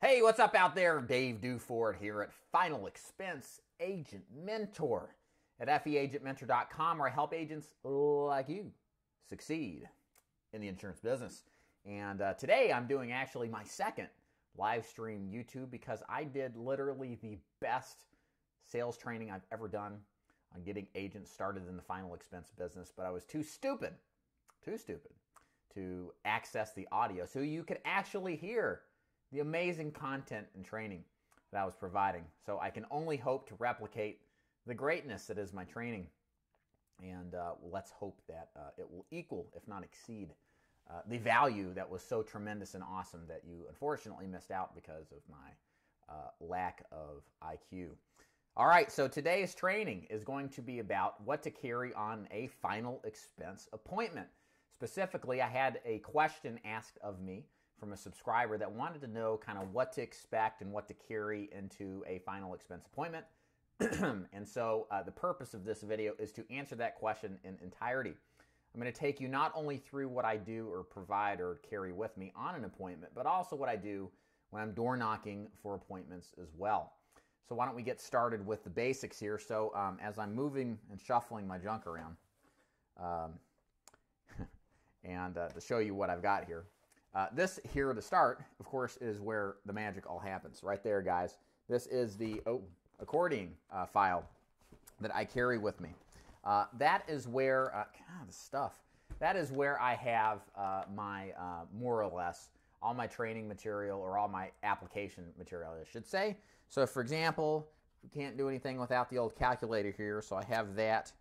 Hey, what's up out there? Dave Duford here at Final Expense Agent Mentor at feagentmentor.com, where I help agents like you succeed in the insurance business. And today I'm doing actually my second live stream YouTube because I did literally the best sales training I've ever done on getting agents started in the final expense business, but I was too stupid to access the audio so you could actually hear the amazing content and training that I was providing. So I can only hope to replicate the greatness that is my training. And let's hope that it will equal, if not exceed, the value that was so tremendous and awesome that you unfortunately missed out because of my lack of IQ. All right, so today's training is going to be about what to carry on a final expense appointment. Specifically, I had a question asked of me from a subscriber that wanted to know kind of what to expect and what to carry into a final expense appointment. And so the purpose of this video is to answer that question in entirety. I'm going to take you not only through what I do or provide or carry with me on an appointment, but also what I do when I'm door knocking for appointments as well. So why don't we get started with the basics here. So as I'm moving and shuffling my junk around, and to show you what I've got here. This here to start, of course, is where the magic all happens. Right there, guys. This is the Accordion file that I carry with me. That is where, God, the stuff. That is where I have my, more or less, all my training material or all my application material, I should say. So, for example, we can't do anything without the old calculator here, so I have that.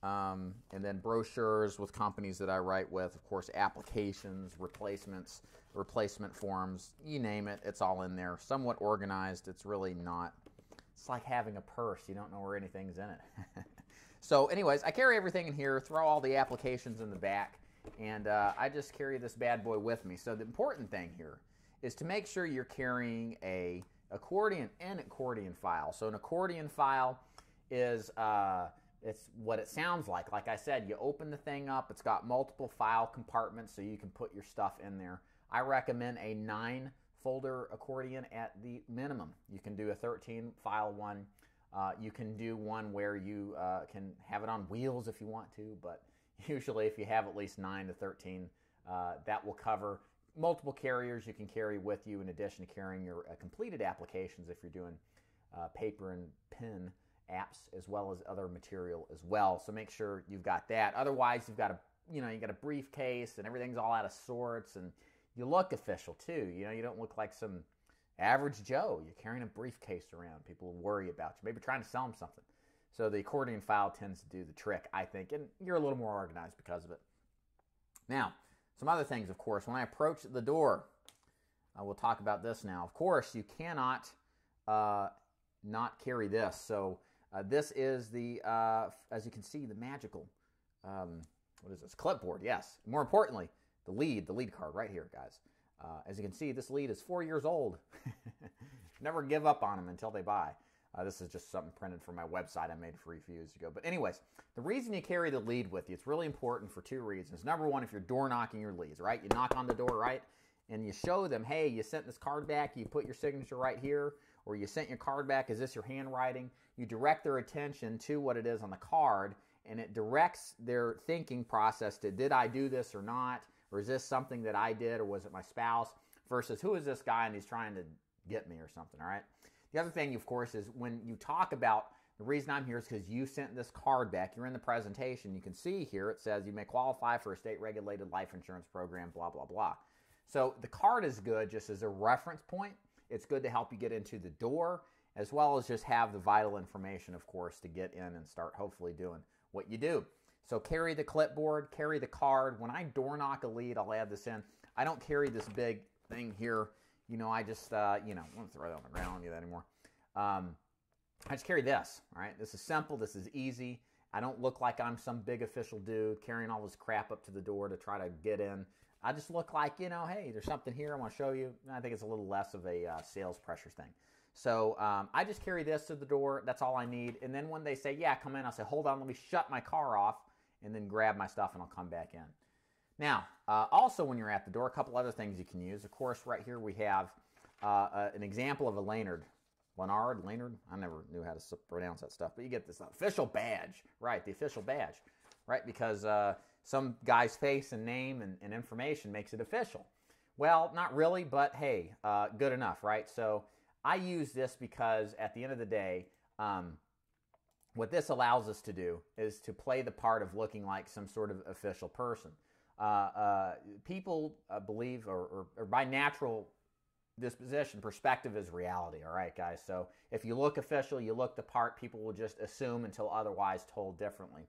And then brochures with companies that I write with, of course, applications, replacements, replacement forms, you name it, it's all in there. Somewhat organized, it's really not. It's like having a purse, you don't know where anything's in it. So anyways, I carry everything in here, throw all the applications in the back, and I just carry this bad boy with me. So the important thing here is to make sure you're carrying an Accordion file. So an Accordion file is it's what it sounds like. Like I said, you open the thing up. It's got multiple file compartments so you can put your stuff in there. I recommend a 9-folder accordion at the minimum. You can do a 13-file one. You can do one where you can have it on wheels if you want to, but usually if you have at least 9 to 13, that will cover multiple carriers you can carry with you in addition to carrying your completed applications if you're doing paper and pen apps as well as other material as well. So make sure you've got that. Otherwise, you've got you got a briefcase and everything's all out of sorts, and you look official too. You don't look like some average Joe. You're carrying a briefcase around. People will worry about you. Maybe trying to sell them something. So the Accordion file tends to do the trick, I think, and you're a little more organized because of it. Now, some other things, of course. When I approach the door, we'll talk about this now. Of course, you cannot not carry this. So this is the, as you can see, the magical, what is this? Clipboard, yes. More importantly, the lead card right here, guys. As you can see, this lead is 4 years old. Never give up on them until they buy. This is just something printed from my website I made for a few years ago. But anyways, the reason you carry the lead with you, it's really important for 2 reasons. Number one, if you're door knocking your leads, right? You knock on the door, right? And you show them, hey, you sent this card back, you put your signature right here, or you sent your card back, is this your handwriting? You direct their attention to what it is on the card, and it directs their thinking process to, did I do this or not? Or is this something that I did, or was it my spouse? Versus, who is this guy and he's trying to get me or something, all right? The other thing, of course, is when you talk about, the reason I'm here is because you sent this card back, you're in the presentation, you can see here it says you may qualify for a state-regulated life insurance program, blah, blah, blah. So the card is good just as a reference point. It's good to help you get into the door, as well as just have the vital information, of course, to get in and start hopefully doing what you do. So carry the clipboard, carry the card. When I door knock a lead, I'll add this in. I don't carry this big thing here. I just, I won't throw that on the ground, I don't do that anymore. I just carry this, all right? This is simple. This is easy. I don't look like I'm some big official dude carrying all this crap up to the door to try to get in. I just look like, hey, there's something here I want to show you. I think it's a little less of a sales pressure thing. So I just carry this to the door. That's all I need. And then when they say, yeah, come in, I'll say, hold on, let me shut my car off and then grab my stuff and I'll come back in. Now, also when you're at the door, a couple other things you can use. Of course, right here we have an example of a Lanyard. Lanyard? I never knew how to pronounce that stuff, but you get this official badge, right? The official badge, right? Because some guy's face and name and information makes it official. Well, not really, but hey, good enough, right? So I use this because at the end of the day, what this allows us to do is to play the part of looking like some sort of official person. People believe, or by natural disposition, perspective is reality, all right, guys? So if you look official, you look the part, people will just assume until otherwise told differently.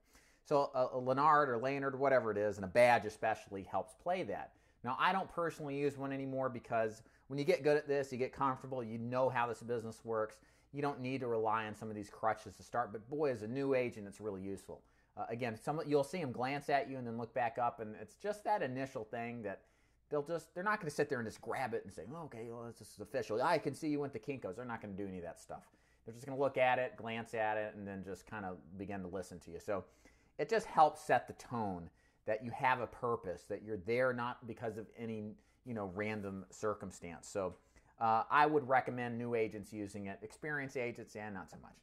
So a Lanyard or Lanyard, whatever it is, and a badge especially helps play that. Now, I don't personally use one anymore because when you get good at this, you get comfortable, you know how this business works, you don't need to rely on some of these crutches to start, but boy, as a new agent, it's really useful. Again, you'll see them glance at you and then look back up, and it's just that initial thing that they're not going to sit there and just grab it and say, oh, okay, well, this is official. I can see you went to Kinko's. They're not going to do any of that stuff. They're just going to look at it, glance at it, and then just kind of begin to listen to you. So it just helps set the tone that you have a purpose, that you're there not because of any, random circumstance. So I would recommend new agents using it, experienced agents, and not so much.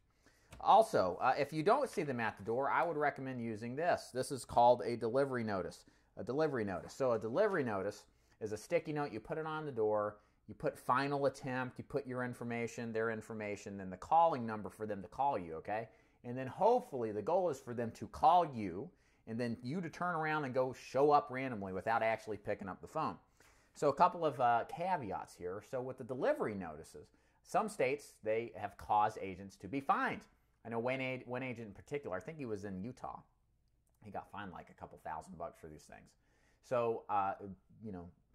Also, if you don't see them at the door, I would recommend using this. This is called a delivery notice. A delivery notice. So a delivery notice is a sticky note. You put it on the door. You put final attempt. You put your information, their information, then the calling number for them to call you, okay? And then hopefully the goal is for them to call you and then you to turn around and go show up randomly without actually picking up the phone. So a couple of caveats here. So with the delivery notices, some states, they have caused agents to be fined. I know one agent in particular, I think he was in Utah. He got fined like a couple $1,000 for these things. So,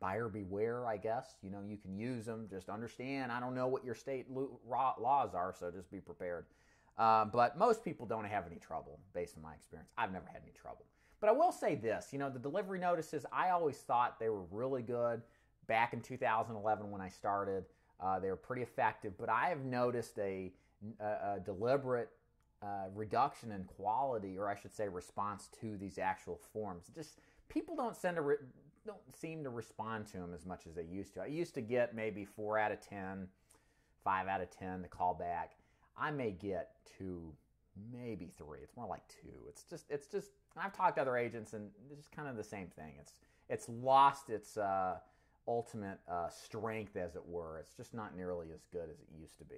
buyer beware, I guess. You can use them. Just understand, I don't know what your state laws are, so just be prepared. But most people don't have any trouble, based on my experience. I've never had any trouble. But I will say this, the delivery notices, I always thought they were really good. Back in 2011 when I started, they were pretty effective. But I have noticed a deliberate reduction in quality, or I should say response to these actual forms. Just people don't seem to respond to them as much as they used to. I used to get maybe 4 out of 10, 5 out of 10 to call back. I may get 2, maybe 3. It's more like 2. It's just. I've talked to other agents, and it's just kind of the same thing. It's lost its ultimate strength, as it were. It's just not nearly as good as it used to be.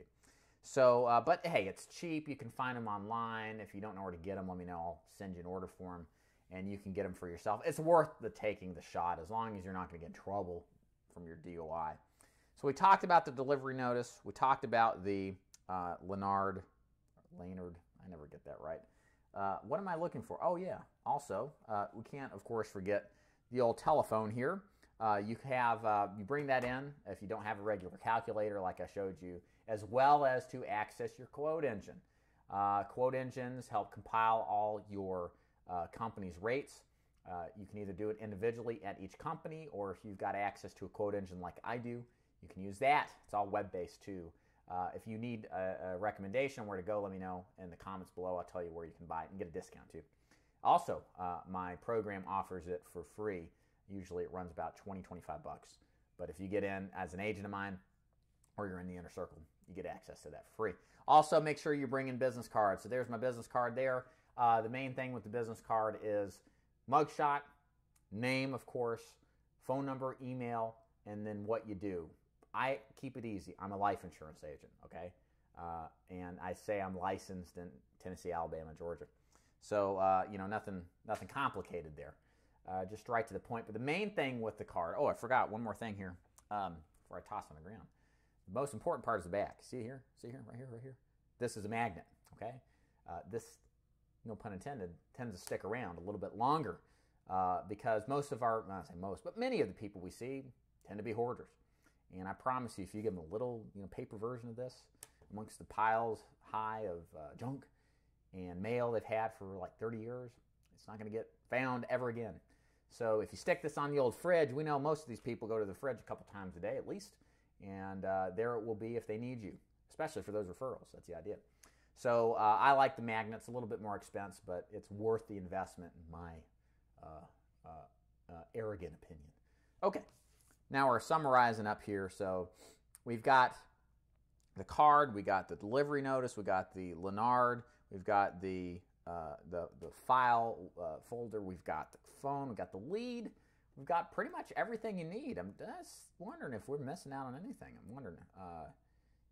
So, but hey, it's cheap. You can find them online. If you don't know where to get them, let me know. I'll send you an order for them, and you can get them for yourself. It's worth taking the shot as long as you're not going to get in trouble from your DOI. So we talked about the delivery notice. We talked about the Lanyard, I never get that right. What am I looking for? Oh, yeah. Also, we can't, of course, forget the old telephone here. You bring that in if you don't have a regular calculator like I showed you, as well as to access your quote engine. Quote engines help compile all your company's rates. You can either do it individually at each company, or if you've got access to a quote engine like I do, you can use that. It's all web-based too. If you need a recommendation on where to go, let me know in the comments below. I'll tell you where you can buy it and get a discount too. Also, my program offers it for free. Usually it runs about $20, $25. But if you get in as an agent of mine, or you're in the inner circle, you get access to that for free. Also, make sure you bring in business cards. So there's my business card there. The main thing with the business card is mugshot, name, of course, phone number, email, and then what you do. I keep it easy. I'm a life insurance agent, okay? And I say I'm licensed in Tennessee, Alabama, Georgia. So, nothing complicated there. Just right to the point. But the main thing with the card, I forgot one more thing here before I toss on the ground. The most important part is the back. See here, right here. This is a magnet, okay? This, no pun intended, tends to stick around a little bit longer because most of our, not say most, but many of the people we see tend to be hoarders. And I promise you, if you give them a little paper version of this amongst the piles high of junk and mail they've had for like 30 years, it's not going to get found ever again. So if you stick this on the old fridge, we know most of these people go to the fridge a couple times a day at least, and there it will be if they need you, especially for those referrals. That's the idea. So I like the magnets, a little bit more expense, but it's worth the investment in my arrogant opinion. Okay, now we're summarizing up here. So we've got the card, we got the delivery notice, we got the Lennard, we've got the file folder, we've got the phone, we've got the lead, we've got pretty much everything you need. I'm just wondering if we're missing out on anything. I'm wondering.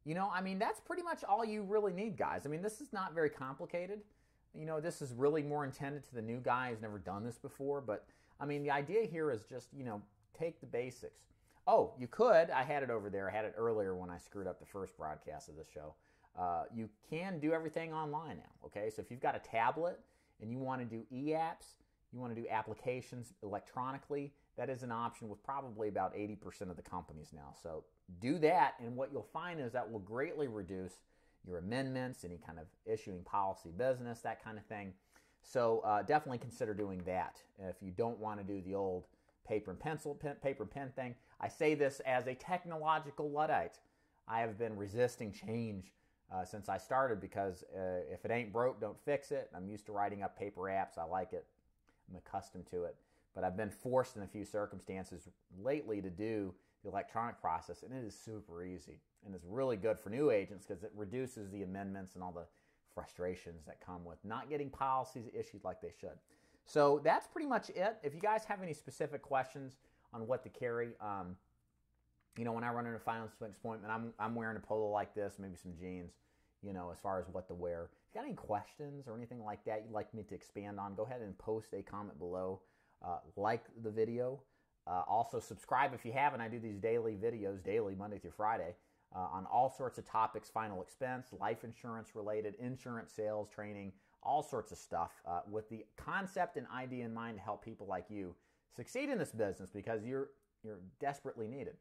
You know, I mean, that's pretty much all you really need, guys. I mean, this is not very complicated. You know, this is really more intended to the new guy who's never done this before. But, I mean, the idea here is just, you know, take the basics. Oh, you could. I had it over there. I had it earlier when I screwed up the first broadcast of the show. You can do everything online now, okay? So if you've got a tablet and you want to do e-apps, you want to do applications electronically, that is an option with probably about 80% of the companies now. So do that, and what you'll find is that will greatly reduce your amendments, any kind of issuing policy business, that kind of thing. So definitely consider doing that if you don't want to do the old paper and pencil, paper and pen thing. I say this as a technological Luddite. I have been resisting change since I started because if it ain't broke, don't fix it. I'm used to writing up paper apps. I like it. I'm accustomed to it. But I've been forced in a few circumstances lately to do the electronic process, and it is super easy. And it's really good for new agents because it reduces the amendments and all the frustrations that come with not getting policies issued like they should. So that's pretty much it. If you guys have any specific questions on what to carry, you know, when I run into a finance appointment, I'm wearing a polo like this, maybe some jeans, you know, as far as what to wear. If you got any questions or anything like that you'd like me to expand on, go ahead and post a comment below. Like the video. Also subscribe if you haven't. I do these daily videos, daily, Monday through Friday, on all sorts of topics, final expense, life insurance related, insurance sales training, all sorts of stuff with the concept and idea in mind to help people like you succeed in this business because you're desperately needed.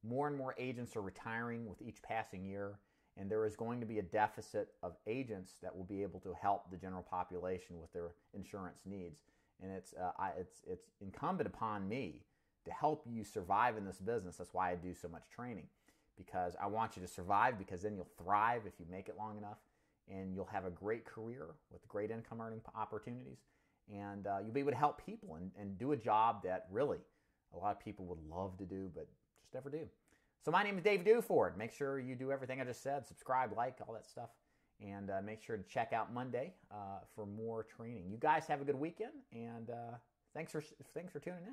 More and more agents are retiring with each passing year, and there is going to be a deficit of agents that will be able to help the general population with their insurance needs. And it's incumbent upon me to help you survive in this business. That's why I do so much training, because I want you to survive, because then you'll thrive if you make it long enough, and you'll have a great career with great income earning opportunities, and you'll be able to help people and do a job that really a lot of people would love to do but just never do. So my name is Dave Duford. Make sure you do everything I just said. Subscribe, like, all that stuff. And make sure to check out Monday for more training. You guys have a good weekend, and thanks for tuning in.